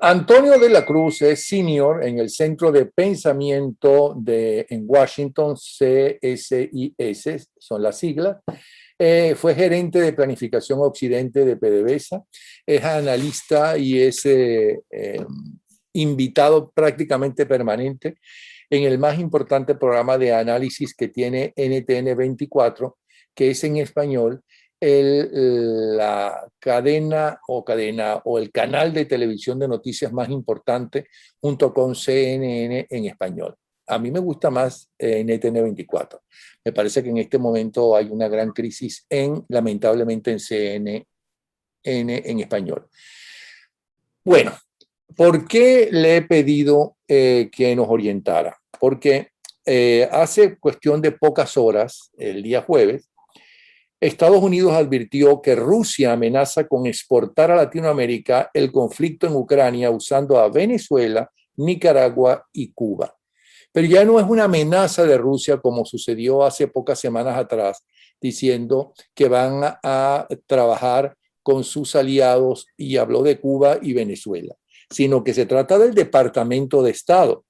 Antonio de la Cruz es senior en el Centro de Pensamiento en Washington, CSIS, son las siglas. Fue gerente de planificación Occidente de PDVSA, es analista y es invitado prácticamente permanente en el más importante programa de análisis que tiene NTN 24, que es en español la cadena o el canal de televisión de noticias más importante junto con CNN en español. A mí me gusta más NTN 24. Me parece que en este momento hay una gran crisis lamentablemente en CNN en español. Bueno, ¿por qué le he pedido que nos orientara? Porque hace cuestión de pocas horas, el día jueves, Estados Unidos advirtió que Rusia amenaza con exportar a Latinoamérica el conflicto en Ucrania usando a Venezuela, Nicaragua y Cuba. Pero ya no es una amenaza de Rusia como sucedió hace pocas semanas atrás, diciendo que van a trabajar con sus aliados, y habló de Cuba y Venezuela, sino que se trata del Departamento de Estado.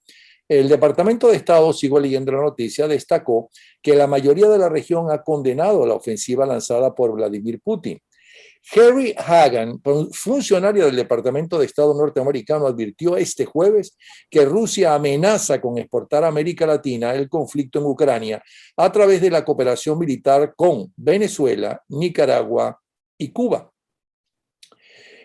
El Departamento de Estado, sigo leyendo la noticia, destacó que la mayoría de la región ha condenado la ofensiva lanzada por Vladimir Putin. Harry Hagan, funcionario del Departamento de Estado norteamericano, advirtió este jueves que Rusia amenaza con exportar a América Latina el conflicto en Ucrania a través de la cooperación militar con Venezuela, Nicaragua y Cuba.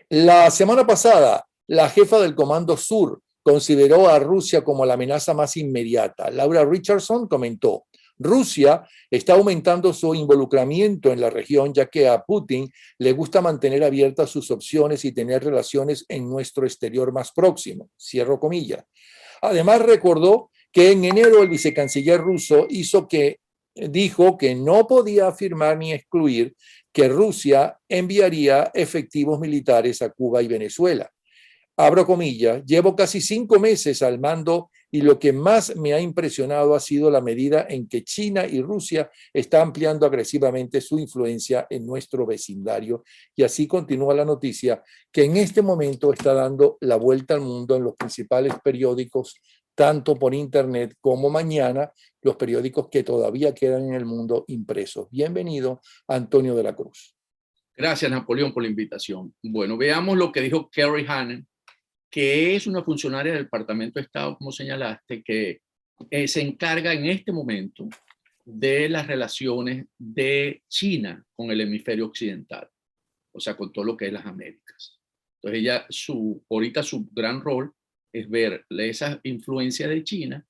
La semana pasada, la jefa del Comando Sur consideró a Rusia como la amenaza más inmediata. Laura Richardson comentó: Rusia está aumentando su involucramiento en la región, ya que a Putin le gusta mantener abiertas sus opciones y tener relaciones en nuestro exterior más próximo. Cierro comillas. Además, recordó que en enero el vicecanciller ruso dijo que no podía afirmar ni excluir que Rusia enviaría efectivos militares a Cuba y Venezuela. Abro comillas, llevo casi 5 meses al mando y lo que más me ha impresionado ha sido la medida en que China y Rusia están ampliando agresivamente su influencia en nuestro vecindario. Y así continúa la noticia, que en este momento está dando la vuelta al mundo en los principales periódicos, tanto por internet como mañana, los periódicos que todavía quedan en el mundo impresos. Bienvenido, Antonio de la Cruz. Gracias, Napoleón, por la invitación. Bueno, veamos lo que dijo Carrie Hannan, que es una funcionaria del Departamento de Estado, como señalaste, que se encarga en este momento de las relaciones de China con el hemisferio occidental, o sea, con todo lo que es las Américas. Entonces ella, ahorita su gran rol es ver esa influencia de China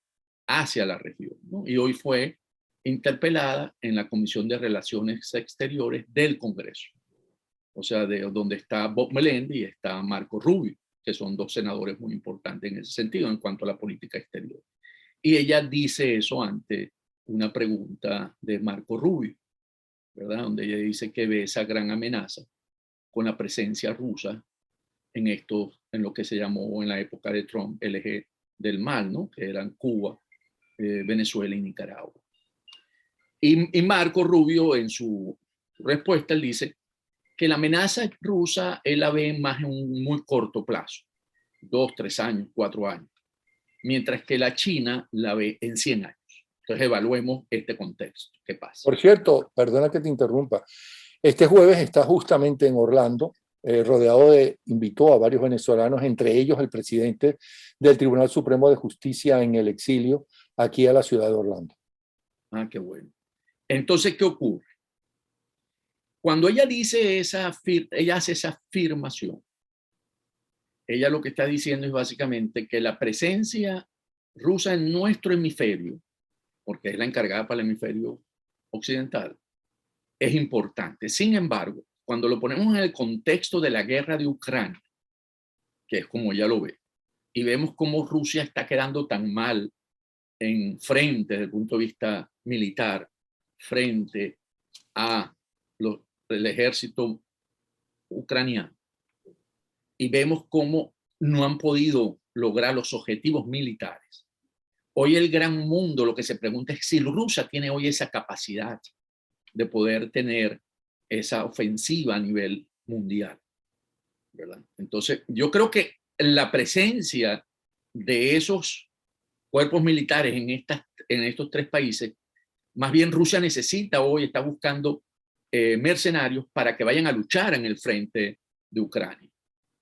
hacia la región, ¿no? Y hoy fue interpelada en la Comisión de Relaciones Exteriores del Congreso, o sea, de donde está Bob Melendi y está Marco Rubio, que son dos senadores muy importantes en ese sentido en cuanto a la política exterior. Y ella dice eso ante una pregunta de Marco Rubio, ¿verdad? Donde ella dice que ve esa gran amenaza con la presencia rusa en lo que se llamó en la época de Trump el eje del mal, ¿no? Que eran Cuba, Venezuela y Nicaragua. Y Marco Rubio, en su respuesta, él dice que la amenaza rusa él la ve más en un muy corto plazo, 2, 3 años, 4 años, mientras que la China la ve en 100 años. Entonces evaluemos este contexto. ¿Qué pasa? Por cierto, perdona que te interrumpa, este jueves está justamente en Orlando, invitó a varios venezolanos, entre ellos el presidente del Tribunal Supremo de Justicia en el exilio, aquí a la ciudad de Orlando. Ah, qué bueno. Entonces, ¿qué ocurre? Cuando ella dice ella hace esa afirmación, ella lo que está diciendo es básicamente que la presencia rusa en nuestro hemisferio, porque es la encargada para el hemisferio occidental, es importante. Sin embargo, cuando lo ponemos en el contexto de la guerra de Ucrania, que es como ella lo ve, y vemos cómo Rusia está quedando tan mal frente desde el punto de vista militar, frente a el ejército ucraniano, y vemos cómo no han podido lograr los objetivos militares. Hoy el gran mundo lo que se pregunta es si Rusia tiene hoy esa capacidad de poder tener esa ofensiva a nivel mundial, ¿verdad? Entonces, yo creo que la presencia de esos cuerpos militares en estos tres países, más bien Rusia necesita hoy, está buscando mercenarios para que vayan a luchar en el frente de Ucrania.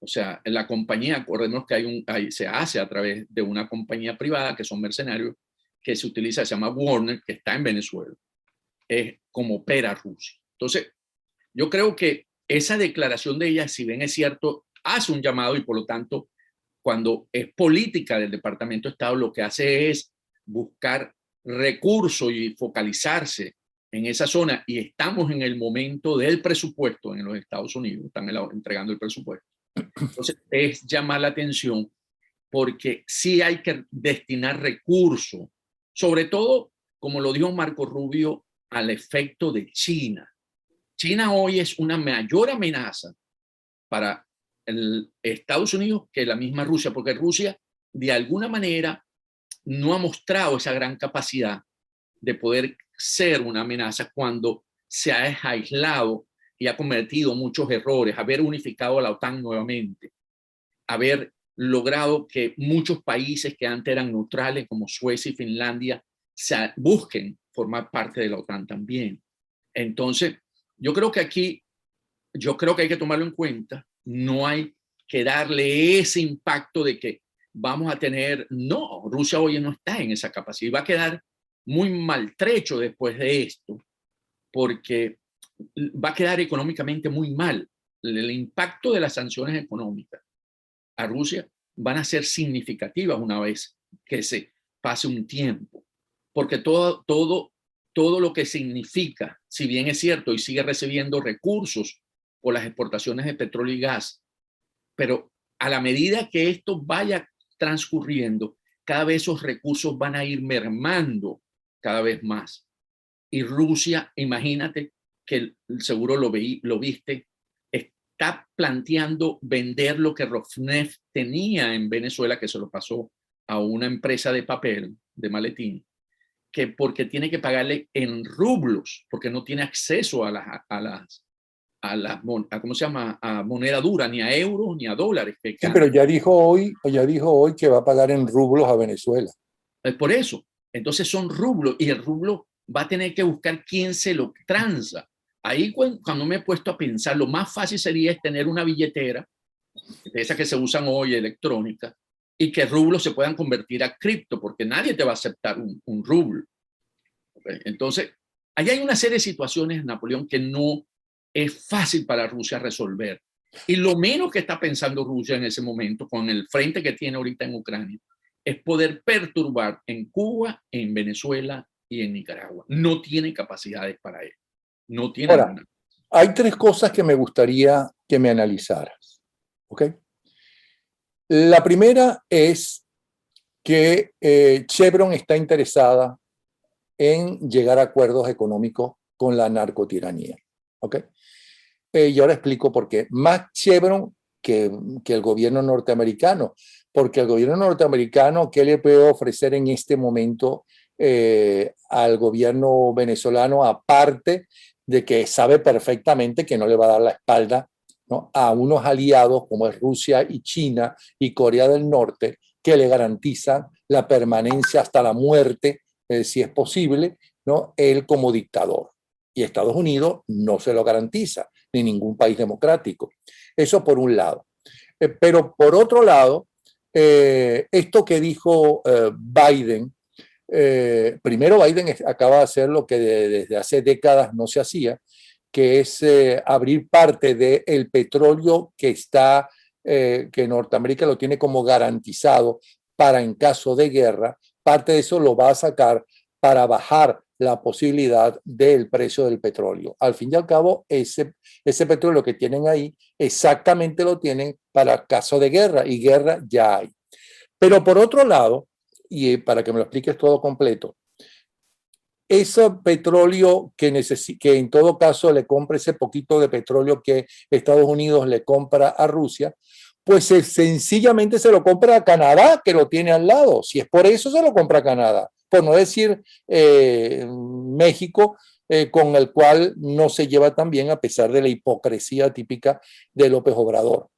O sea, la compañía, acordemos que se hace a través de una compañía privada que son mercenarios que se utiliza, se llama Warner, que está en Venezuela. Es como opera Rusia. Entonces, yo creo que esa declaración de ella, si bien es cierto, hace un llamado y por lo tanto, cuando es política del Departamento de Estado, lo que hace es buscar recursos y focalizarse en esa zona, y estamos en el momento del presupuesto en los Estados Unidos, están entregando el presupuesto. Entonces, es llamar la atención porque sí hay que destinar recursos, sobre todo, como lo dijo Marco Rubio, al efecto de China. China hoy es una mayor amenaza para Estados Unidos que la misma Rusia, porque Rusia de alguna manera no ha mostrado esa gran capacidad de poder ser una amenaza cuando se ha aislado y ha cometido muchos errores, haber unificado a la OTAN nuevamente, haber logrado que muchos países que antes eran neutrales, como Suecia y Finlandia, busquen formar parte de la OTAN también. Entonces, yo creo que hay que tomarlo en cuenta, no hay que darle ese impacto de que vamos a tener, no, Rusia hoy no está en esa capacidad y va a quedar muy maltrecho después de esto, porque va a quedar económicamente muy mal. El impacto de las sanciones económicas a Rusia van a ser significativas una vez que se pase un tiempo, porque todo lo que significa, si bien es cierto y sigue recibiendo recursos por las exportaciones de petróleo y gas, pero a la medida que esto vaya transcurriendo, cada vez esos recursos van a ir mermando cada vez más. Y Rusia, imagínate que seguro lo viste, está planteando vender lo que Rosneft tenía en Venezuela, que se lo pasó a una empresa de papel, de maletín, que porque tiene que pagarle en rublos, porque no tiene acceso ¿cómo se llama? A moneda dura, ni a euros, ni a dólares. Sí, pero ya dijo hoy que va a pagar en rublos a Venezuela. Por eso, entonces son rublos y el rublo va a tener que buscar quién se lo transa. Ahí cuando me he puesto a pensar, lo más fácil sería es tener una billetera, de esas que se usan hoy, electrónica, y que rublos se puedan convertir a cripto, porque nadie te va a aceptar un rublo. ¿Okay? Entonces, ahí hay una serie de situaciones, Napoleón, que no es fácil para Rusia resolver. Y lo menos que está pensando Rusia en ese momento, con el frente que tiene ahorita en Ucrania, es poder perturbar en Cuba, en Venezuela y en Nicaragua. No tiene capacidades para ello. No tiene Ahora, hay tres cosas que me gustaría que me analizaras. ¿Ok? La primera es que Chevron está interesada en llegar a acuerdos económicos con la narcotiranía. ¿Ok? Y ahora explico por qué. Más Chevron que el gobierno norteamericano, porque el gobierno norteamericano, ¿qué le puede ofrecer en este momento al gobierno venezolano, aparte de que sabe perfectamente que no le va a dar la espalda, ¿no?, a unos aliados como es Rusia y China y Corea del Norte, que le garantizan la permanencia hasta la muerte, si es posible, ¿no?, él como dictador? Y Estados Unidos no se lo garantiza, ni ningún país democrático. Eso por un lado. Pero por otro lado, esto que dijo Biden, primero Biden acaba de hacer lo que desde hace décadas no se hacía, que es abrir parte del petróleo que que Norteamérica lo tiene como garantizado para en caso de guerra, parte de eso lo va a sacar para bajar la posibilidad del precio del petróleo. Al fin y al cabo, ese petróleo que tienen ahí exactamente lo tienen para caso de guerra, y guerra ya hay. Pero por otro lado, y para que me lo expliques todo completo, ese petróleo que en todo caso le compra, ese poquito de petróleo que Estados Unidos le compra a Rusia, pues sencillamente se lo compra a Canadá, que lo tiene al lado. Si es por eso, se lo compra a Canadá. Por no decir México, con el cual no se lleva tan bien a pesar de la hipocresía típica de López Obrador.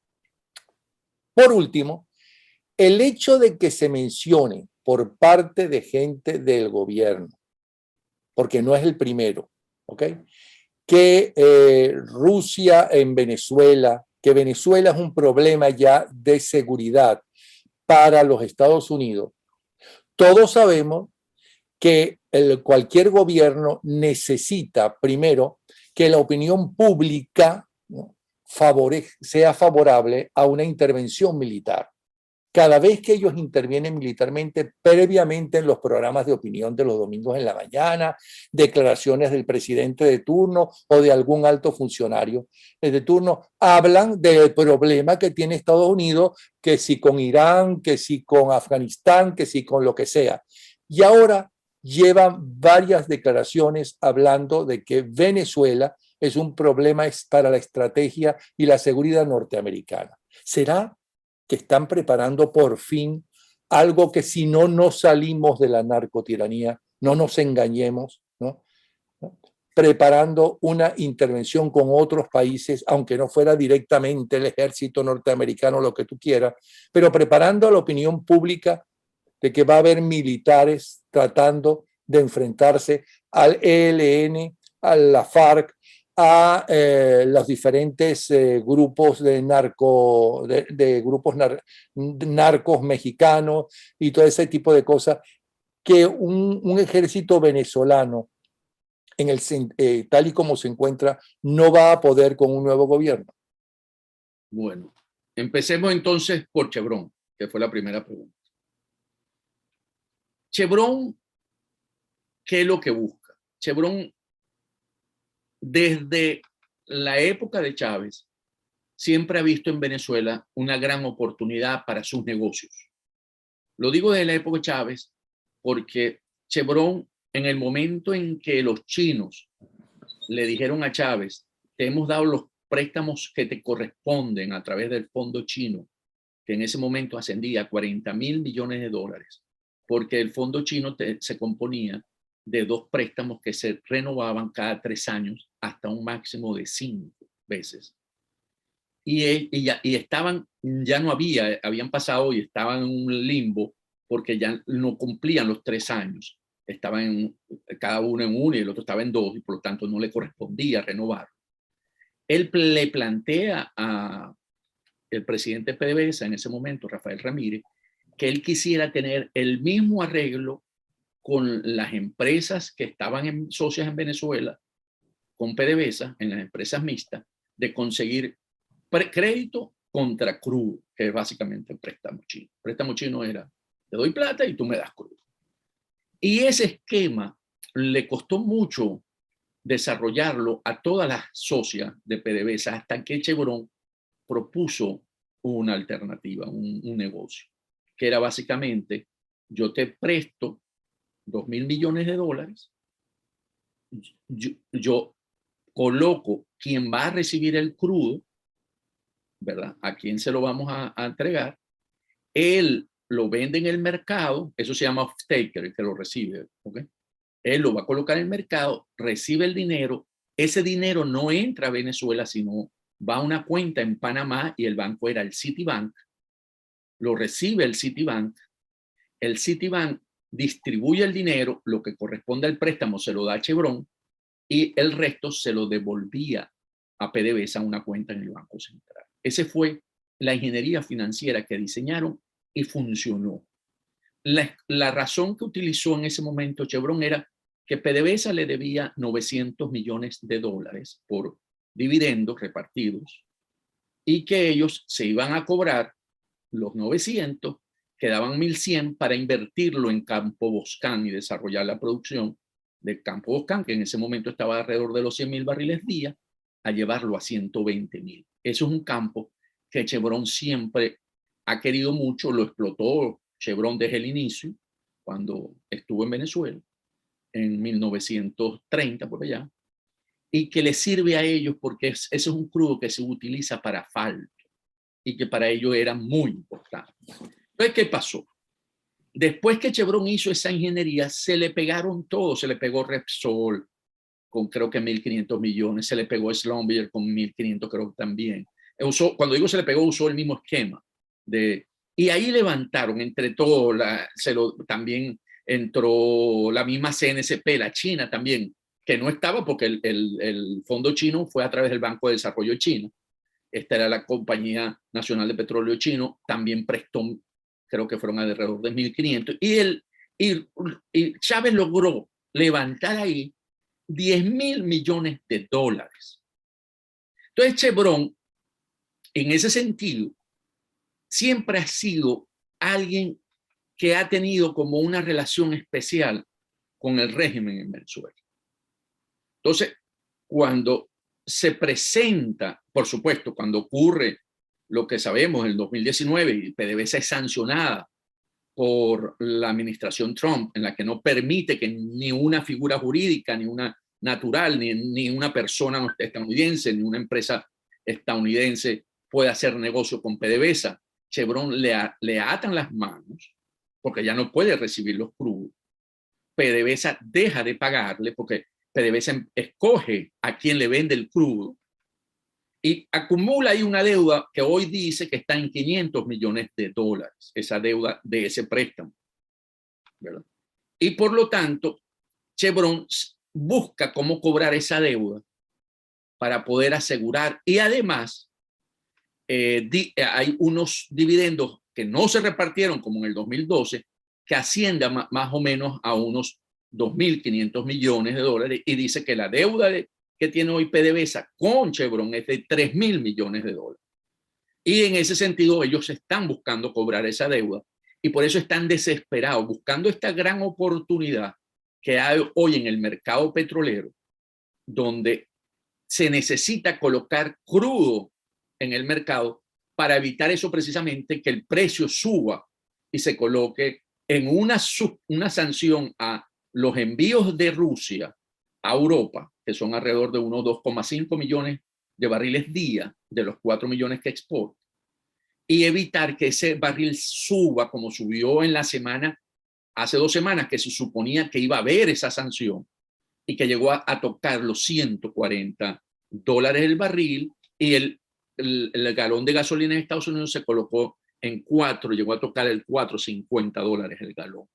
Por último, El hecho de que se mencione por parte de gente del gobierno, porque no es el primero, ¿ok?, que Rusia en Venezuela, que Venezuela es un problema ya de seguridad para los Estados Unidos. Todos sabemos que cualquier gobierno necesita primero que la opinión pública, ¿no?, sea favorable a una intervención militar. Cada vez que ellos intervienen militarmente, previamente en los programas de opinión de los domingos en la mañana, declaraciones del presidente de turno o de algún alto funcionario de turno, hablan del problema que tiene Estados Unidos, que si con Irán, que si con Afganistán, que si con lo que sea. Y ahora llevan varias declaraciones hablando de que Venezuela es un problema para la estrategia y la seguridad norteamericana. ¿Será que están preparando por fin algo que, si no salimos de la narcotiranía, no nos engañemos, ¿no?, preparando una intervención con otros países, aunque no fuera directamente el ejército norteamericano, lo que tú quieras, pero preparando a la opinión pública de que va a haber militares tratando de enfrentarse al ELN, a la FARC, a los diferentes grupos de grupos narcos mexicanos y todo ese tipo de cosas, que un ejército venezolano, tal y como se encuentra, no va a poder con un nuevo gobierno. Bueno, empecemos entonces por Chevron, que fue la primera pregunta. Chevron, ¿qué es lo que busca? Chevron, desde la época de Chávez, siempre ha visto en Venezuela una gran oportunidad para sus negocios. Lo digo desde la época de Chávez porque Chevron, en el momento en que los chinos le dijeron a Chávez, te hemos dado los préstamos que te corresponden a través del fondo chino, que en ese momento ascendía a $40.000 millones, porque el fondo chino se componía de 2 préstamos que se renovaban cada 3 años hasta un máximo de 5 veces. Y estaban, ya no habían pasado y estaban en un limbo porque ya no cumplían los 3 años. Estaban cada uno en 1 y el otro estaba en 2 y por lo tanto no le correspondía renovar. Él le plantea al presidente PDVSA en ese momento, Rafael Ramírez, que él quisiera tener el mismo arreglo con las empresas que estaban socias en Venezuela, con PDVSA, en las empresas mixtas, de conseguir crédito contra crudo, que es básicamente el préstamo chino. El préstamo chino era, te doy plata y tú me das crudo. Y ese esquema le costó mucho desarrollarlo a todas las socias de PDVSA hasta que Chevron propuso una alternativa, un negocio, que era básicamente, yo te presto $2.000 millones, yo coloco quien va a recibir el crudo, ¿verdad? A quién se lo vamos a entregar, él lo vende en el mercado, eso se llama off-taker, el que lo recibe, ¿ok? Él lo va a colocar en el mercado, recibe el dinero, ese dinero no entra a Venezuela, sino va a una cuenta en Panamá y el banco era el Citibank, lo recibe el Citibank distribuye el dinero, lo que corresponde al préstamo se lo da a Chevron y el resto se lo devolvía a PDVSA a una cuenta en el Banco Central. Esa fue la ingeniería financiera que diseñaron y funcionó. La razón que utilizó en ese momento Chevron era que PDVSA le debía $900 millones por dividendos repartidos y que ellos se iban a cobrar los 900, quedaban 1.100 para invertirlo en Campo Boscán y desarrollar la producción del Campo Boscán, que en ese momento estaba alrededor de los 100.000 barriles día, a llevarlo a 120.000. Eso es un campo que Chevron siempre ha querido mucho, lo explotó Chevron desde el inicio, cuando estuvo en Venezuela, en 1930 por allá, y que le sirve a ellos porque ese es un crudo que se utiliza para asfalto y que para ellos era muy importante. Entonces, ¿qué pasó? Después que Chevron hizo esa ingeniería, se le pegaron todos, se le pegó Repsol con creo que 1.500 millones, se le pegó Schlumberger con 1.500 creo que también. Cuando digo se le pegó, usó el mismo esquema de Y ahí levantaron, entre todo, también entró la misma CNCP, la China también, que no estaba porque el fondo chino fue a través del Banco de Desarrollo Chino. Esta era la Compañía Nacional de Petróleo Chino, también prestó, creo que fueron alrededor de 1.500. Y Chávez logró levantar ahí 10.000 millones de dólares. Entonces Chevron, en ese sentido, siempre ha sido alguien que ha tenido como una relación especial con el régimen en Venezuela. Entonces, cuando se presenta, por supuesto, cuando ocurre lo que sabemos en el 2019 y PDVSA es sancionada por la administración Trump, en la que no permite que ni una figura jurídica, ni una natural, ni una persona estadounidense, ni una empresa estadounidense pueda hacer negocio con PDVSA. Chevron le atan las manos porque ya no puede recibir los crudos. PDVSA deja de pagarle porque PDVSA escoge a quién le vende el crudo y acumula ahí una deuda que hoy dice que está en 500 millones de dólares, esa deuda de ese préstamo, ¿verdad? Y por lo tanto, Chevron busca cómo cobrar esa deuda para poder asegurar, y además hay unos dividendos que no se repartieron como en el 2012, que ascienden más o menos a unos 2.500 millones de dólares, y dice que la deuda que tiene hoy PDVSA con Chevron es de 3.000 millones de dólares. Y en ese sentido ellos están buscando cobrar esa deuda y por eso están desesperados, buscando esta gran oportunidad que hay hoy en el mercado petrolero, donde se necesita colocar crudo en el mercado para evitar eso precisamente, que el precio suba y se coloque en una sanción a los envíos de Rusia a Europa, que son alrededor de unos 2,5 millones de barriles día de los 4 millones que exporta, y evitar que ese barril suba como subió en la semana, hace 2 semanas, que se suponía que iba a haber esa sanción y que llegó a tocar los $140 el barril, y el galón de gasolina en Estados Unidos se colocó en 4, llegó a tocar el $4.50 el galón.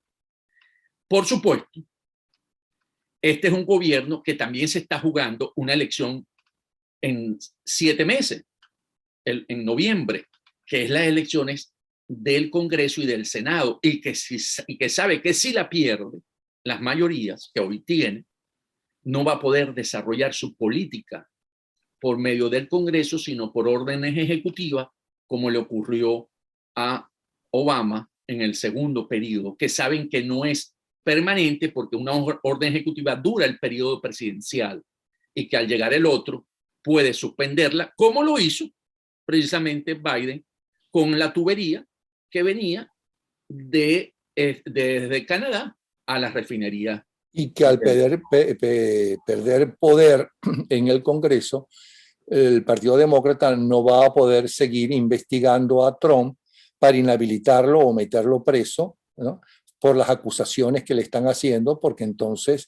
Por supuesto, este es un gobierno que también se está jugando una elección en 7 meses, en noviembre, que es las elecciones del Congreso y del Senado, y que sabe que si la pierde, las mayorías que hoy tiene, no va a poder desarrollar su política por medio del Congreso, sino por órdenes ejecutivas, como le ocurrió a Obama en el segundo periodo, que saben que no es permanente porque una orden ejecutiva dura el periodo presidencial y que al llegar el otro puede suspenderla, como lo hizo precisamente Biden con la tubería que venía desde Canadá a la refinería. Y que al perder poder en el Congreso, el Partido Demócrata no va a poder seguir investigando a Trump para inhabilitarlo o meterlo preso, ¿no?, por las acusaciones que le están haciendo, porque entonces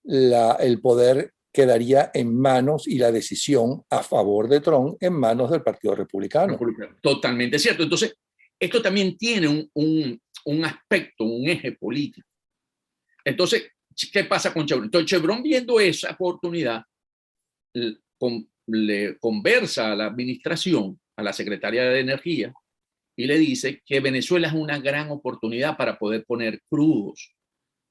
el poder quedaría en manos y la decisión a favor de Trump en manos del Partido Republicano. Totalmente cierto. Entonces, esto también tiene un aspecto, un eje político. Entonces, ¿qué pasa con Chevron? Entonces, Chevron, viendo esa oportunidad, le conversa a la administración, a la secretaria de Energía, y le dice que Venezuela es una gran oportunidad para poder poner crudos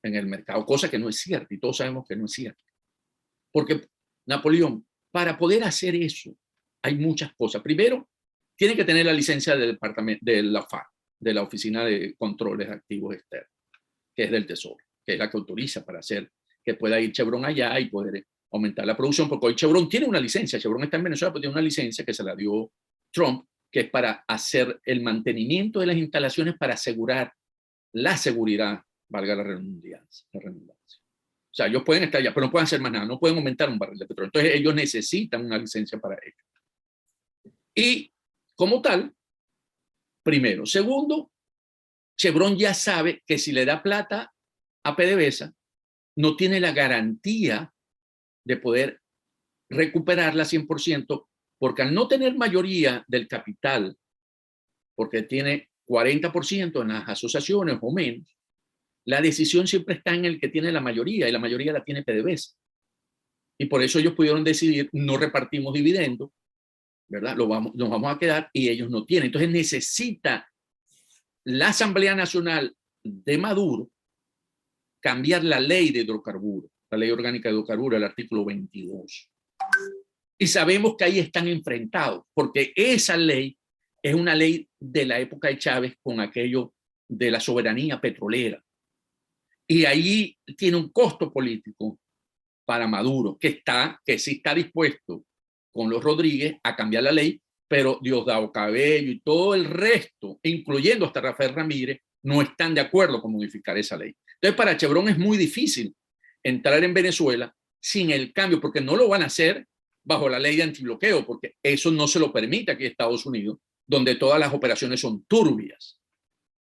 en el mercado, cosa que no es cierta, y todos sabemos que no es cierto. Porque, Napoleón, para poder hacer eso, hay muchas cosas. Primero, tiene que tener la licencia del departamento de la FARC, de la Oficina de Controles de Activos Externos, que es del Tesoro, que es la que autoriza para hacer que pueda ir Chevron allá y poder aumentar la producción, porque hoy Chevron tiene una licencia. Chevron está en Venezuela, pero tiene una licencia que se la dio Trump, que es para hacer el mantenimiento de las instalaciones para asegurar la seguridad, valga la redundancia. O sea, ellos pueden estar allá, pero no pueden hacer más nada, no pueden aumentar un barril de petróleo. Entonces ellos necesitan una licencia para ello. Y como tal, primero. Segundo, Chevron ya sabe que si le da plata a PDVSA, no tiene la garantía de poder recuperarla 100%, porque al no tener mayoría del capital, porque tiene 40% en las asociaciones o menos, la decisión siempre está en el que tiene la mayoría, y la mayoría la tiene PDVSA. Y por eso ellos pudieron decidir, no repartimos dividendos, ¿verdad? Nos vamos a quedar, y ellos no tienen. Entonces necesita la Asamblea Nacional de Maduro cambiar la ley de hidrocarburos, la ley orgánica de hidrocarburos, el artículo 22. Y sabemos que ahí están enfrentados, porque esa ley es una ley de la época de Chávez con aquello de la soberanía petrolera. Y ahí tiene un costo político para Maduro, que sí está dispuesto con los Rodríguez a cambiar la ley, pero Diosdado Cabello y todo el resto, incluyendo hasta Rafael Ramírez, no están de acuerdo con modificar esa ley. Entonces, para Chevron es muy difícil entrar en Venezuela sin el cambio, porque no lo van a hacer bajo la ley de antibloqueo, porque eso no se lo permite aquí en Estados Unidos, donde todas las operaciones son turbias.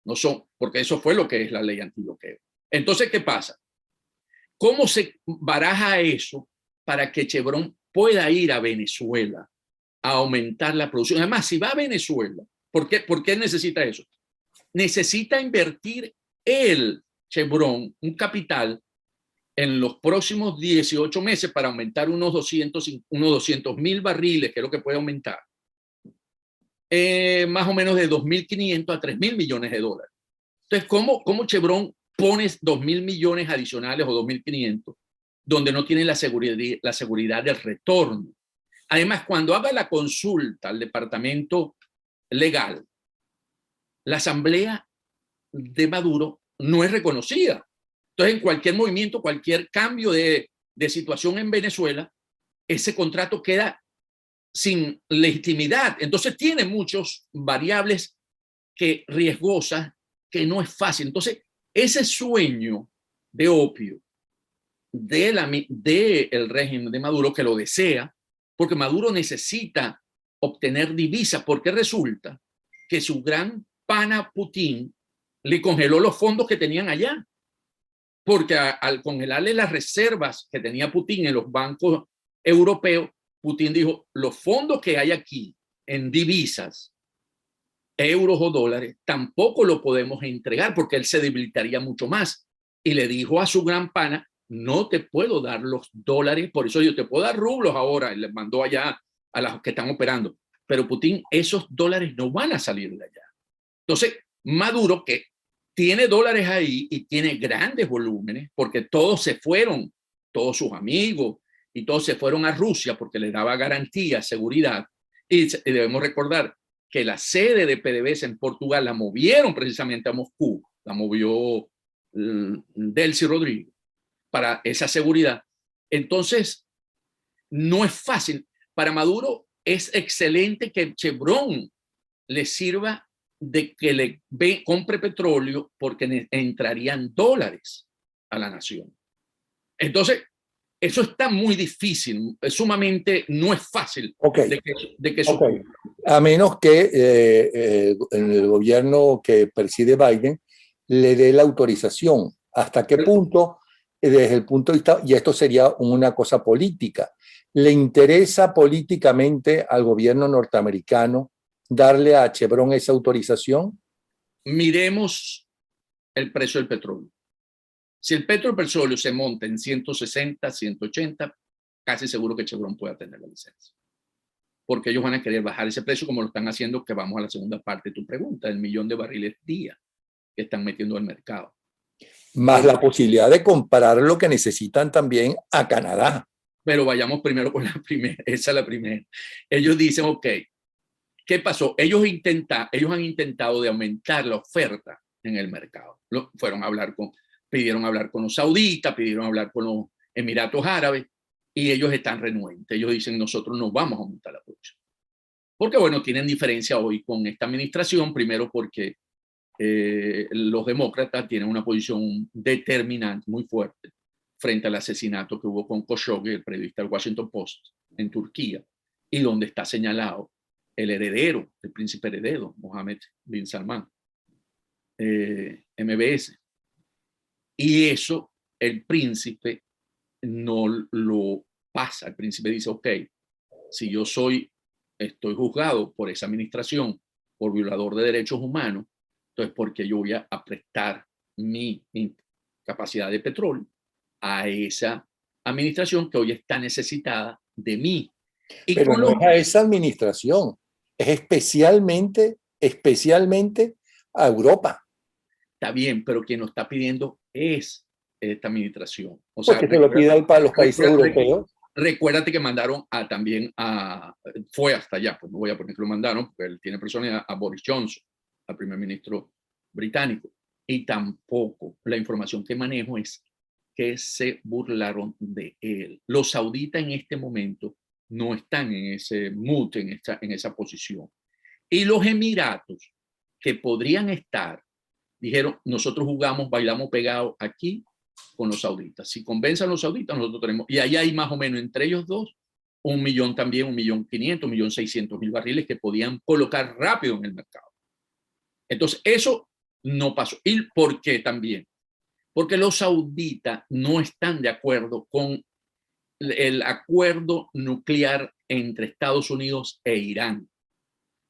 No son, porque eso fue lo que es la ley antibloqueo. Entonces, ¿qué pasa? ¿Cómo se baraja eso para que Chevron pueda ir a Venezuela a aumentar la producción? Además, si va a Venezuela, ¿por qué necesita eso? Necesita invertir el Chevron un capital en los próximos 18 meses para aumentar unos 200,000 barriles, que es lo que puede aumentar, más o menos de 2.500 a 3.000 millones de dólares. Entonces, ¿cómo Chevron pone 2.000 millones adicionales o 2.500 donde no tiene la seguridad del retorno? Además, cuando haga la consulta al departamento legal, la Asamblea de Maduro no es reconocida. Entonces, en cualquier movimiento, cualquier cambio de situación en Venezuela, ese contrato queda sin legitimidad. Entonces, tiene muchos variables riesgosas que no es fácil. Entonces, ese sueño de opio del régimen de Maduro, que lo desea, porque Maduro necesita obtener divisas, porque resulta que su gran pana Putin le congeló los fondos que tenían allá, porque al congelarle las reservas que tenía Putin en los bancos europeos, Putin dijo, los fondos que hay aquí en divisas, euros o dólares, tampoco lo podemos entregar porque él se debilitaría mucho más. Y le dijo a su gran pana, no te puedo dar los dólares, por eso yo te puedo dar rublos ahora. Y les mandó allá a los que están operando. Pero Putin, esos dólares no van a salir de allá. Entonces, Maduro, que tiene dólares ahí y tiene grandes volúmenes, porque todos se fueron, todos sus amigos, y todos se fueron a Rusia porque les daba garantía, seguridad. Y debemos recordar que la sede de PDVSA en Portugal la movieron precisamente a Moscú, la movió Delcy Rodríguez para esa seguridad. Entonces, no es fácil. Para Maduro es excelente que Chevron le sirva de que compre petróleo porque entrarían dólares a la nación. Entonces, eso está muy difícil, sumamente no es fácil de que ocurra. A menos que el gobierno que preside Biden le dé la autorización. ¿Hasta qué punto, desde el punto de vista, y esto sería una cosa política, le interesa políticamente al gobierno norteamericano darle a Chevron esa autorización? Miremos el precio del petróleo. Si el petróleo se monta en 160, 180, casi seguro que Chevron pueda tener la licencia. Porque ellos van a querer bajar ese precio como lo están haciendo, que vamos a la segunda parte de tu pregunta, el 1.000.000 de barriles día que están metiendo al mercado. Más la posibilidad de comprar lo que necesitan también a Canadá. Pero vayamos primero con la primera, esa es la primera. Ellos dicen, ok, ¿qué pasó? Ellos han intentado de aumentar la oferta en el mercado. Pidieron hablar con los sauditas, pidieron hablar con los Emiratos Árabes, y ellos están renuentes. Ellos dicen, nosotros no vamos a aumentar la producción. Porque, bueno, tienen diferencia hoy con esta administración, primero porque los demócratas tienen una posición determinante, muy fuerte, frente al asesinato que hubo con Khashoggi, el periodista del Washington Post, en Turquía, y donde está señalado el heredero, el príncipe heredero, Mohammed bin Salman, MBS. Y eso el príncipe no lo pasa. El príncipe dice, ok, si yo estoy juzgado por esa administración por violador de derechos humanos, Entonces, ¿por qué yo voy a prestar mi capacidad de petróleo a esa administración que hoy está necesitada de mí? Y pero no es a esa administración, es especialmente a Europa. Está bien, pero quien nos está pidiendo es esta administración. O Pues sea, que se lo pida para los países europeos. Recuérdate que mandaron fue hasta allá, pues no voy a poner que lo mandaron, porque él tiene personalidad, a Boris Johnson, al primer ministro británico. Y tampoco la información que manejo es que se burlaron de él. Los sauditas en este momento no están en ese mood, en esa posición. Y los Emiratos, que podrían estar, dijeron, nosotros jugamos, bailamos pegados aquí con los sauditas. Si convencen a los sauditas, nosotros tenemos, y ahí hay más o menos entre ellos dos, 1.000.000 también, 1.500.000, 1.600.000 barriles que podían colocar rápido en el mercado. Entonces, eso no pasó. ¿Y por qué también? Porque los sauditas no están de acuerdo con el acuerdo nuclear entre Estados Unidos e Irán.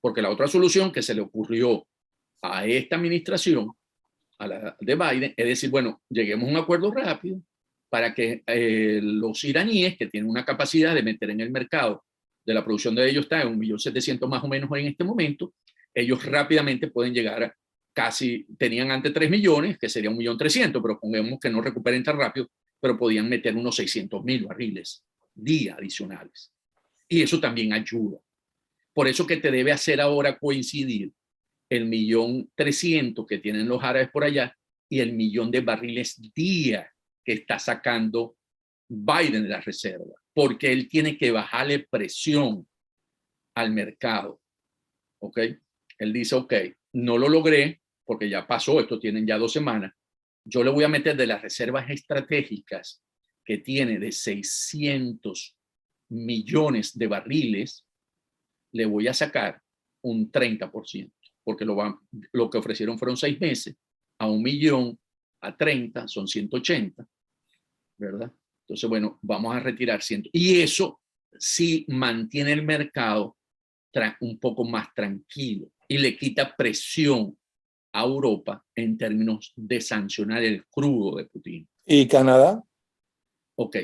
Porque la otra solución que se le ocurrió a esta administración, a la de Biden, es decir, bueno, lleguemos a un acuerdo rápido para que los iraníes, que tienen una capacidad de meter en el mercado de la producción de ellos, está en 1.700.000 más o menos en este momento, ellos rápidamente pueden llegar a casi, tenían antes 3 millones, que sería 1.300.000, pero pongamos que no recuperen tan rápido, pero podían meter unos 600.000 barriles día adicionales. Y eso también ayuda. Por eso que te debe hacer ahora coincidir el 1.300.000 que tienen los árabes por allá y el 1.000.000 de barriles día que está sacando Biden de la reserva, porque él tiene que bajarle presión al mercado. ¿Ok? Él dice, ok, no lo logré porque ya pasó, esto tienen ya 2 semanas, yo le voy a meter de las reservas estratégicas que tiene de 600 millones de barriles, le voy a sacar un 30%, porque lo que ofrecieron fueron 6 meses, a 1.000.000, a 30, son 180, ¿verdad? Entonces, bueno, vamos a retirar 100. Y eso sí mantiene el mercado un poco más tranquilo y le quita presión a Europa en términos de sancionar el crudo de Putin. ¿Y Canadá? Ok.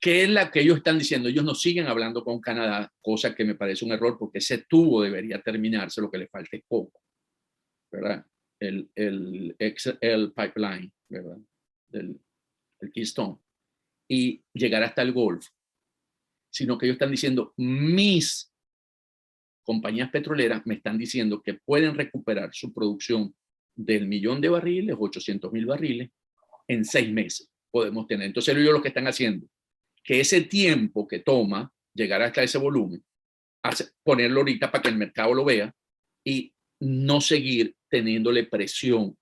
¿Qué es la que ellos están diciendo? Ellos no siguen hablando con Canadá, cosa que me parece un error porque ese tubo debería terminarse, lo que le falta es poco, ¿verdad? El pipeline, ¿verdad? El Keystone. Y llegar hasta el Golfo. Sino que ellos están diciendo, mis compañías petroleras me están diciendo que pueden recuperar su producción del 1.000.000 de barriles, 800.000 barriles, en 6 meses podemos tener. Entonces ellos lo que están haciendo, que ese tiempo que toma llegar hasta ese volumen, ponerlo ahorita para que el mercado lo vea y no seguir teniéndole presión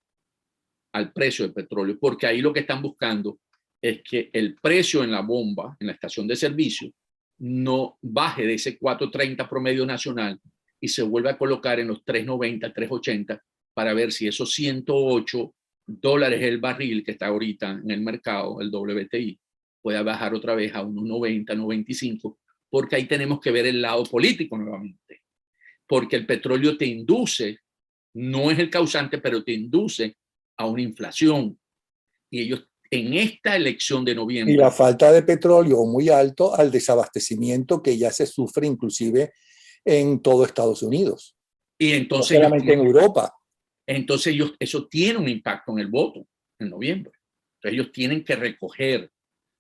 al precio del petróleo, porque ahí lo que están buscando es que el precio en la bomba, en la estación de servicio, no baje de ese 4.30 promedio nacional y se vuelva a colocar en los 3.90, 3.80 para ver si esos $108 el barril que está ahorita en el mercado, el WTI, pueda bajar otra vez a unos 90, 95, porque ahí tenemos que ver el lado político nuevamente, porque el petróleo te induce, no es el causante, pero te induce a una inflación. Y ellos en esta elección de noviembre. Y la falta de petróleo muy alto al desabastecimiento que ya se sufre inclusive en todo Estados Unidos. Y entonces no solamente en Europa. Entonces eso tiene un impacto en el voto en noviembre. Entonces ellos tienen que recoger,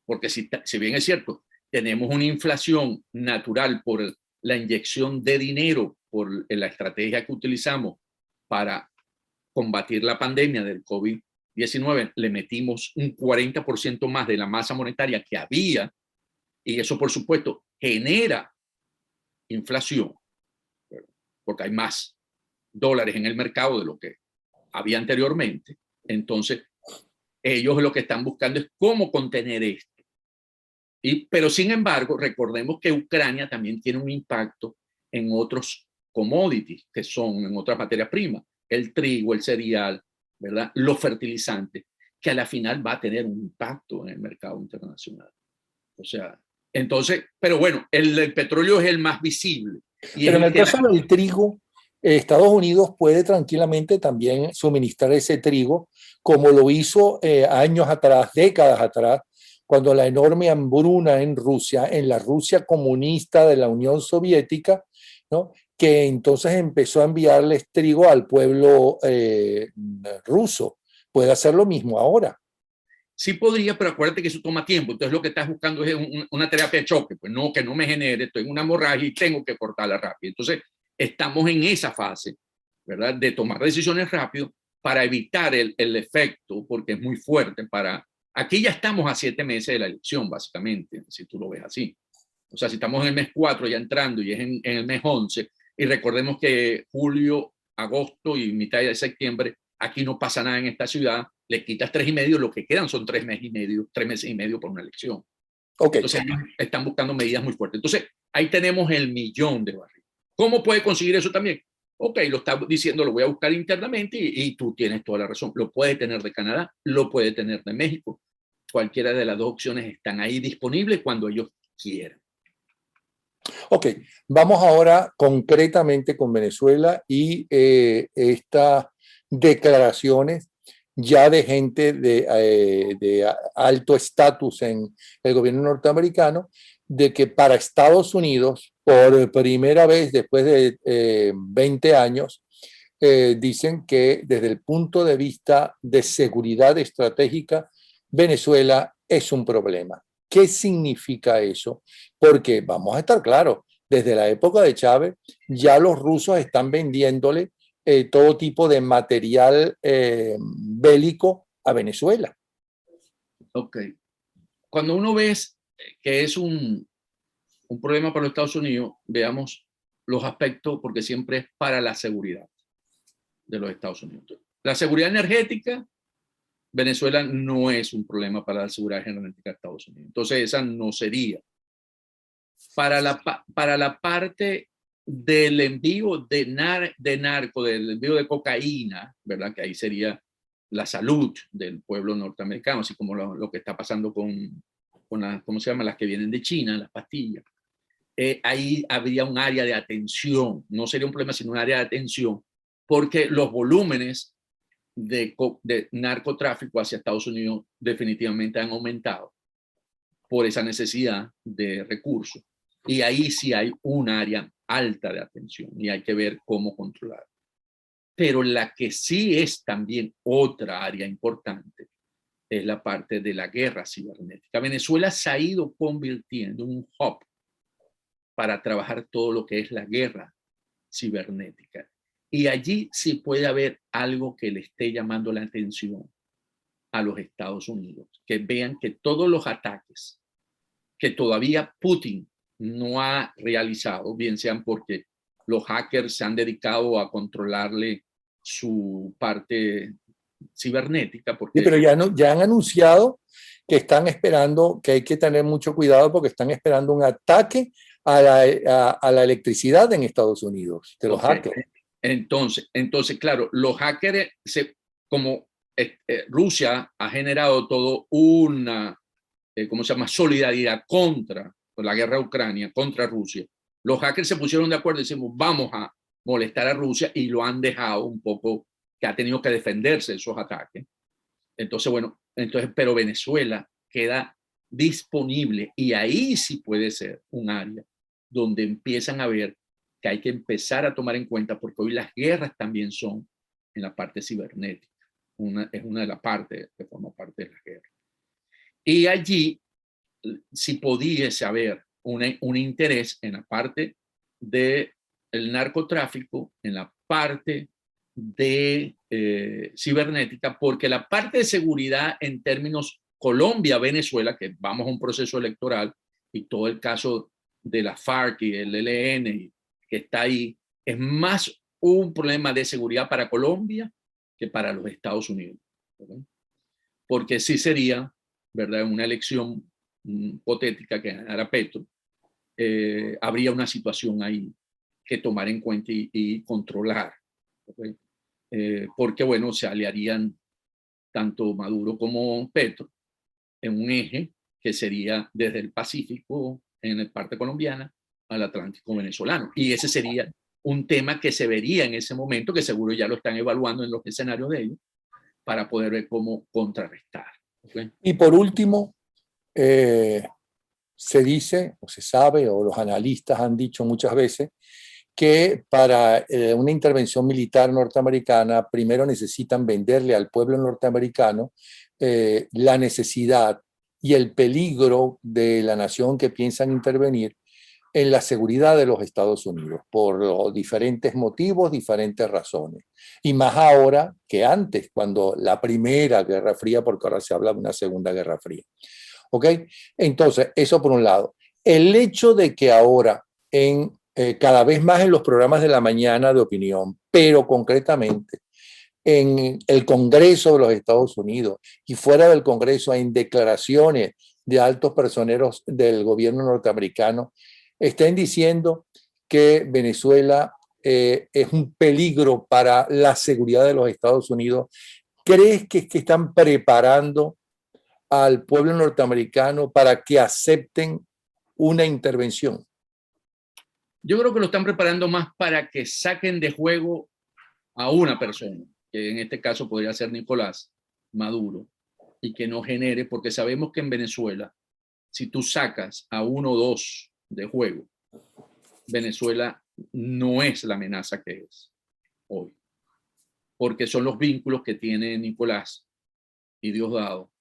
porque si bien es cierto, tenemos una inflación natural por la inyección de dinero, por la estrategia que utilizamos para combatir la pandemia del COVID-19, le metimos un 40% más de la masa monetaria que había, y eso por supuesto genera inflación, porque hay más dólares en el mercado de lo que había anteriormente. Entonces, ellos lo que están buscando es cómo contener esto. Pero sin embargo, recordemos que Ucrania también tiene un impacto en otros commodities, que son en otras materias primas, el trigo, el cereal, ¿verdad? Los fertilizantes, que a la final va a tener un impacto en el mercado internacional. O sea, entonces, pero bueno, el petróleo es el más visible. Pero en el caso del trigo, Estados Unidos puede tranquilamente también suministrar ese trigo, como lo hizo años atrás, décadas atrás, cuando la enorme hambruna en Rusia, en la Rusia comunista de la Unión Soviética, ¿no? Que entonces empezó a enviarles trigo al pueblo ruso. Puede hacer lo mismo ahora. Sí podría, pero acuérdate que eso toma tiempo. Entonces lo que estás buscando es una terapia de choque. Pues no, que no me genere, estoy en una hemorragia y tengo que cortarla rápido. Entonces estamos en esa fase, ¿verdad? De tomar decisiones rápido para evitar el efecto, porque es muy fuerte. Aquí ya estamos a 7 meses de la elección, básicamente, si tú lo ves así. O sea, si estamos en el mes 4 ya entrando y es en el mes 11, y recordemos que julio, agosto y mitad de septiembre, aquí no pasa nada en esta ciudad, le quitas 3,5, lo que quedan son 3 meses y medio por una elección. Okay. Entonces ellos están buscando medidas muy fuertes. Entonces ahí tenemos el millón de barriles. ¿Cómo puede conseguir eso también? Ok, lo está diciendo, lo voy a buscar internamente y tú tienes toda la razón. Lo puede tener de Canadá, lo puede tener de México. Cualquiera de las dos opciones están ahí disponibles cuando ellos quieran. Ok, vamos ahora concretamente con Venezuela y estas declaraciones ya de gente de alto estatus en el gobierno norteamericano, de que para Estados Unidos, por primera vez después de 20 años, dicen que desde el punto de vista de seguridad estratégica, Venezuela es un problema. ¿Qué significa eso? Porque vamos a estar claros, desde la época de Chávez ya los rusos están vendiéndole todo tipo de material bélico a Venezuela. Ok. Cuando uno ve que es un problema para los Estados Unidos, veamos los aspectos, porque siempre es para la seguridad de los Estados Unidos. La seguridad energética, Venezuela no es un problema para la seguridad energética de Estados Unidos. Entonces, esa no sería. Para la parte del envío de narco, del envío de cocaína, ¿verdad? Que ahí sería la salud del pueblo norteamericano, así como lo que está pasando con las, ¿cómo se llama? Las que vienen de China, las pastillas. Ahí habría un área de atención, no sería un problema, sino un área de atención, porque los volúmenes de narcotráfico hacia Estados Unidos definitivamente han aumentado por esa necesidad de recursos. Y ahí sí hay un área alta de atención y hay que ver cómo controlar. Pero la que sí es también otra área importante es la parte de la guerra cibernética. Venezuela se ha ido convirtiendo en un hub para trabajar todo lo que es la guerra cibernética. Y allí sí puede haber algo que le esté llamando la atención a los Estados Unidos, que vean que todos los ataques que todavía Putin no ha realizado, bien sean porque los hackers se han dedicado a controlarle su parte cibernética. Porque... Sí, pero ya han anunciado que están esperando, que hay que tener mucho cuidado porque están esperando un ataque a la electricidad en Estados Unidos, de los hackers. Entonces, claro, los hackers, como Rusia ha generado todo una, ¿cómo se llama?, solidaridad contra la guerra de Ucrania, contra Rusia. Los hackers se pusieron de acuerdo y decimos, vamos a molestar a Rusia, y lo han dejado un poco, que ha tenido que defenderse de esos ataques. Entonces, bueno, pero Venezuela queda disponible y ahí sí puede ser un área donde empiezan a ver que hay que empezar a tomar en cuenta, porque hoy las guerras también son en la parte cibernética. Es una de las partes que forma parte de la guerra. Y allí si pudiese haber un interés en la parte del narcotráfico, en la parte de cibernética, porque la parte de seguridad en términos Colombia-Venezuela, que vamos a un proceso electoral, y todo el caso de la FARC y el ELN que está ahí, es más un problema de seguridad para Colombia que para los Estados Unidos. ¿Verdad? Porque sí sería, ¿verdad?, una elección hipotética que ganara Petro, habría una situación ahí que tomar en cuenta y controlar. ¿Okay? Porque, bueno, se aliarían tanto Maduro como Petro en un eje que sería desde el Pacífico, en la parte colombiana, al Atlántico venezolano. Y ese sería un tema que se vería en ese momento, que seguro ya lo están evaluando en los escenarios de ellos, para poder ver cómo contrarrestar. ¿Okay? Y por último, se dice, o se sabe, o los analistas han dicho muchas veces, que para una intervención militar norteamericana, primero necesitan venderle al pueblo norteamericano la necesidad y el peligro de la nación que piensan intervenir en la seguridad de los Estados Unidos, por diferentes motivos, diferentes razones. Y más ahora que antes, cuando la primera Guerra Fría, porque ahora se habla de una Segunda Guerra Fría. ¿Ok? Entonces, eso por un lado. El hecho de que ahora, cada vez más en los programas de la mañana de opinión, pero concretamente en el Congreso de los Estados Unidos y fuera del Congreso, en declaraciones de altos personeros del gobierno norteamericano, estén diciendo que Venezuela es un peligro para la seguridad de los Estados Unidos. ¿Crees que están preparando al pueblo norteamericano para que acepten una intervención? Yo creo que lo están preparando más para que saquen de juego a una persona, que en este caso podría ser Nicolás Maduro, y que no genere, porque sabemos que en Venezuela, si tú sacas a uno o dos de juego, Venezuela no es la amenaza que es hoy, porque son los vínculos que tiene Nicolás y Diosdado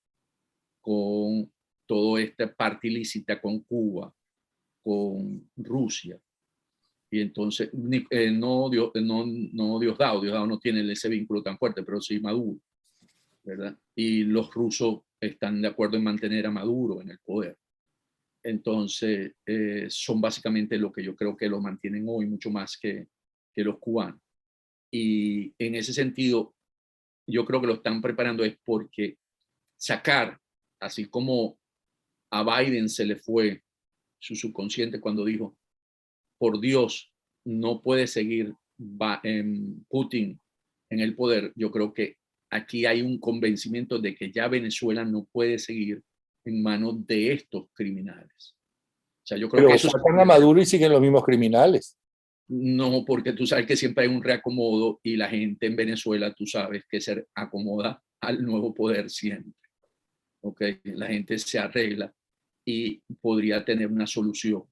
con toda esta parte ilícita con Cuba, con Rusia. Y entonces, no Diosdado no tiene ese vínculo tan fuerte, pero sí Maduro, ¿verdad? Y los rusos están de acuerdo en mantener a Maduro en el poder. Entonces, son básicamente lo que yo creo que lo mantienen hoy mucho más que los cubanos. Y en ese sentido, yo creo que lo están preparando es porque sacar, así como a Biden se le fue su subconsciente cuando dijo, por Dios, no puede seguir Putin en el poder, yo creo que aquí hay un convencimiento de que ya Venezuela no puede seguir en manos de estos criminales. O sea, yo creo Pero que eso sacan a Maduro y siguen los mismos criminales. no, porque tú sabes que siempre hay un reacomodo y la gente en Venezuela, tú sabes que se acomoda al nuevo poder siempre. ¿Okay? La gente se arregla y podría tener una solución.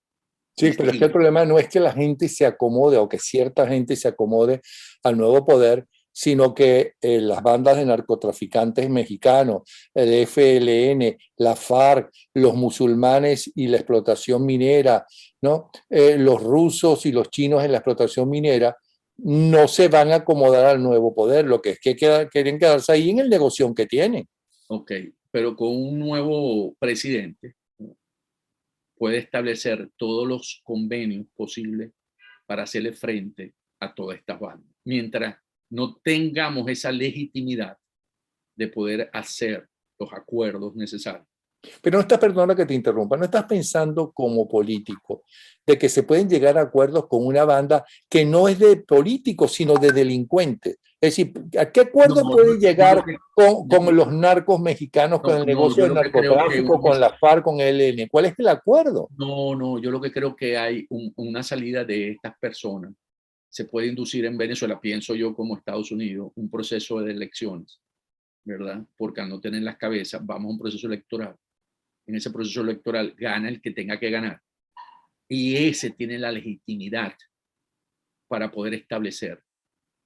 Sí, pero es que el problema no es que la gente se acomode o que cierta gente se acomode al nuevo poder, sino que las bandas de narcotraficantes mexicanos, el FLN, la FARC, los musulmanes y la explotación minera, ¿no? Los rusos y los chinos en la explotación minera, no se van a acomodar al nuevo poder, lo que es que quieren quedarse ahí en el negocio que tienen. Ok, pero con un nuevo presidente puede establecer todos los convenios posibles para hacerle frente a todas estas bandas. Mientras no tengamos esa legitimidad de poder hacer los acuerdos necesarios. Pero no estás, perdona que te interrumpa, no estás pensando como político de que se pueden llegar a acuerdos con una banda que no es de políticos, sino de delincuentes. Es decir, ¿a qué acuerdo puede llegar con los narcos mexicanos, con el negocio del narcotráfico, con la FARC, con el ELN? ¿Cuál es el acuerdo? No, yo lo que creo que hay una salida de estas personas. Se puede inducir en Venezuela, pienso yo como Estados Unidos, un proceso de elecciones, ¿verdad? Porque al no tener las cabezas, vamos a un proceso electoral. En ese proceso electoral gana el que tenga que ganar. Y ese tiene la legitimidad para poder establecer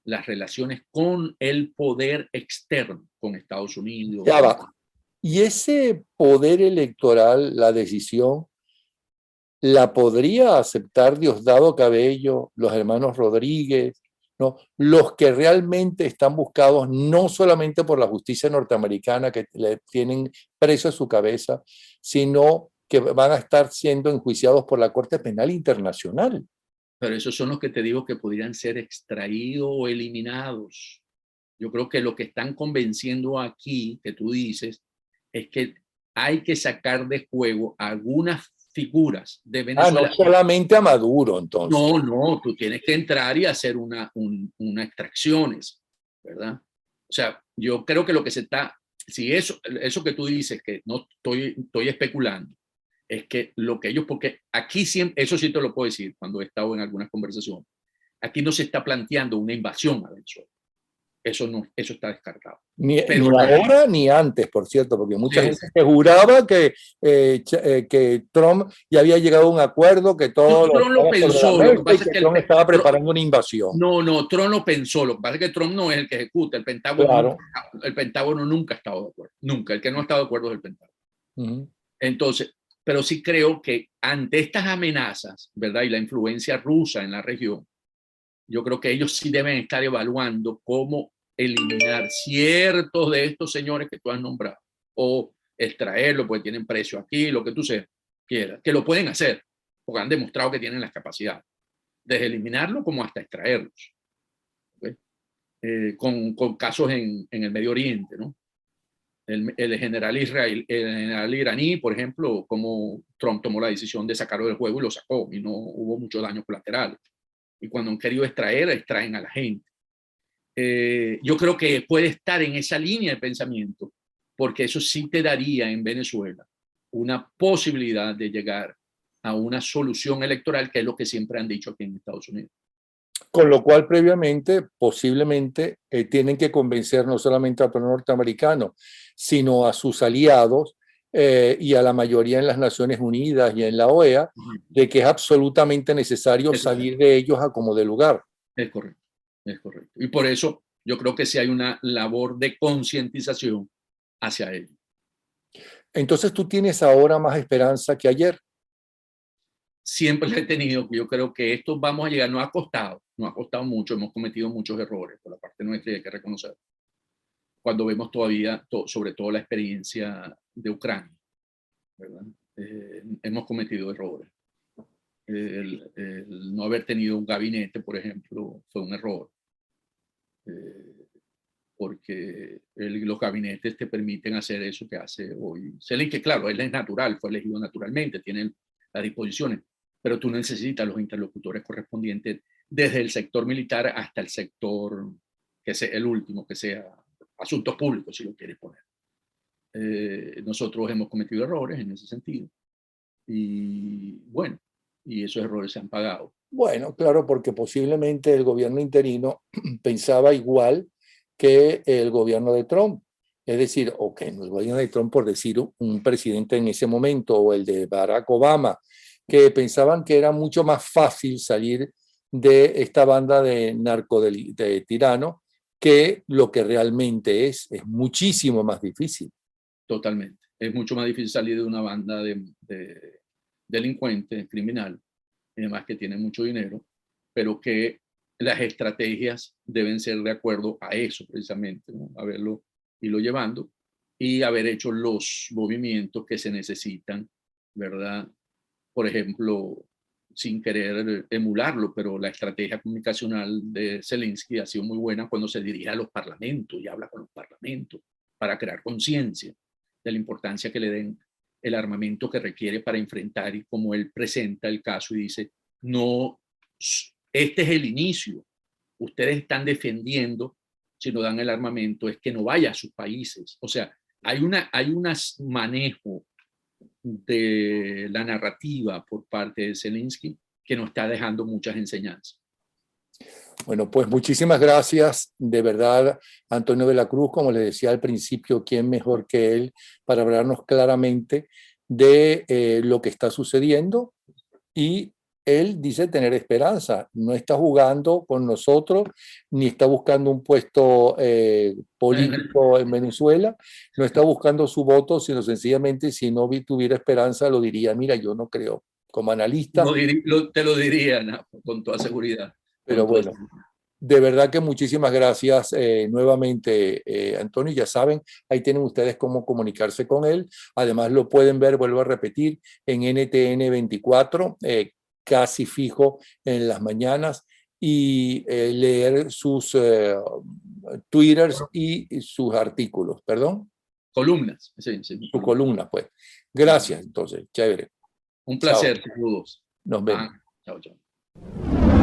las relaciones con el poder externo, con Estados Unidos. Ya va. Y ese poder electoral, la decisión, ¿la podría aceptar Diosdado Cabello, los hermanos Rodríguez, ¿no? Los que realmente están buscados no solamente por la justicia norteamericana, que le tienen preso a su cabeza, sino que van a estar siendo enjuiciados por la Corte Penal Internacional? Pero esos son los que te digo que podrían ser extraídos o eliminados. Yo creo que lo que están convenciendo aquí, que tú dices, es que hay que sacar de juego algunas figuras de Venezuela. No solamente a Maduro, entonces. No, tú tienes que entrar y hacer una extracciones, ¿verdad? O sea, yo creo que lo que se está, si eso que tú dices, que no estoy especulando, es que lo que ellos, porque aquí siempre, eso sí te lo puedo decir cuando he estado en algunas conversaciones, Aquí no se está planteando una invasión a Venezuela. Eso está descartado. Ni ahora ni antes, por cierto, porque mucha gente se juraba que Trump ya había llegado a un acuerdo, que todo Trump lo pensó, lo que pasa es que Trump estaba preparando una invasión. No, Trump lo pensó, lo que pasa es que Trump no es el que ejecuta, el Pentágono nunca ha estado de acuerdo, nunca, el que no ha estado de acuerdo es el Pentágono. Entonces, pero sí creo que ante estas amenazas, ¿verdad? Y la influencia rusa en la región, yo creo que ellos sí deben estar evaluando cómo eliminar ciertos de estos señores que tú has nombrado, o extraerlos porque tienen precio aquí, lo que tú quieras, que lo pueden hacer, porque han demostrado que tienen las capacidades, desde eliminarlo como hasta extraerlos. ¿Okay? Con casos en el Medio Oriente, ¿no? El general iraní, por ejemplo, como Trump tomó la decisión de sacarlo del juego y lo sacó, y no hubo mucho daño colateral. Y cuando han querido extraen a la gente. Yo creo que puede estar en esa línea de pensamiento, porque eso sí te daría en Venezuela una posibilidad de llegar a una solución electoral, que es lo que siempre han dicho aquí en Estados Unidos. Con lo cual, previamente, posiblemente, tienen que convencer no solamente al pueblo norteamericano, sino a sus aliados y a la mayoría en las Naciones Unidas y en la OEA, de que es absolutamente necesario salir de ellos a como de lugar. Es correcto, es correcto. Y por eso yo creo que sí hay una labor de concientización hacia ellos. Entonces, ¿tú tienes ahora más esperanza que ayer? Siempre la he tenido. Yo creo que esto vamos a llegar, nos ha costado mucho, hemos cometido muchos errores por la parte nuestra y hay que reconocer. Cuando vemos todavía, sobre todo la experiencia de Ucrania, ¿verdad? Hemos cometido errores. El no haber tenido un gabinete, por ejemplo, fue un error. Porque los gabinetes te permiten hacer eso que hace hoy Zelensky, que claro, él es natural, fue elegido naturalmente, tiene las disposiciones, pero tú necesitas los interlocutores correspondientes desde el sector militar hasta el sector, que sea el último, que sea asuntos públicos, si lo quieres poner. Nosotros hemos cometido errores en ese sentido. Y bueno, y esos errores se han pagado. Bueno, claro, porque posiblemente el gobierno interino pensaba igual que el gobierno de Trump. Es decir, ok, no el gobierno de Trump, por decir un presidente en ese momento, o el de Barack Obama, que pensaban que era mucho más fácil salir de esta banda de de tiranos que lo que realmente es muchísimo más difícil. Totalmente. Es mucho más difícil salir de una banda de delincuentes, criminal, y además que tienen mucho dinero, pero que las estrategias deben ser de acuerdo a eso precisamente, ¿no? Haberlo irlo llevando y haber hecho los movimientos que se necesitan, ¿verdad? Por ejemplo, sin querer emularlo, pero la estrategia comunicacional de Zelensky ha sido muy buena cuando se dirige a los parlamentos y habla con los parlamentos para crear conciencia de la importancia que le den el armamento que requiere para enfrentar, y como él presenta el caso y dice, no, este es el inicio, ustedes están defendiendo, si no dan el armamento, es que no vaya a sus países. O sea, hay un manejo de la narrativa por parte de Zelensky que nos está dejando muchas enseñanzas. Bueno, pues muchísimas gracias, de verdad, Antonio de la Cruz. Como le decía al principio, ¿quién mejor que él para hablarnos claramente de lo que está sucediendo? Y él dice tener esperanza, no está jugando con nosotros, ni está buscando un puesto político en Venezuela, no está buscando su voto, sino sencillamente si no tuviera esperanza lo diría, mira, yo no creo, como analista. Te lo diría, no, con toda seguridad. Pero bueno, de verdad que muchísimas gracias nuevamente, Antonio. Ya saben, ahí tienen ustedes cómo comunicarse con él. Además, lo pueden ver, vuelvo a repetir, en NTN 24, casi fijo en las mañanas, y leer sus twitters y sus artículos, perdón. Columnas. Sí, sí. Sus columnas, pues. Gracias, entonces, chévere. Un placer, saludos. Nos vemos. Chao, chao.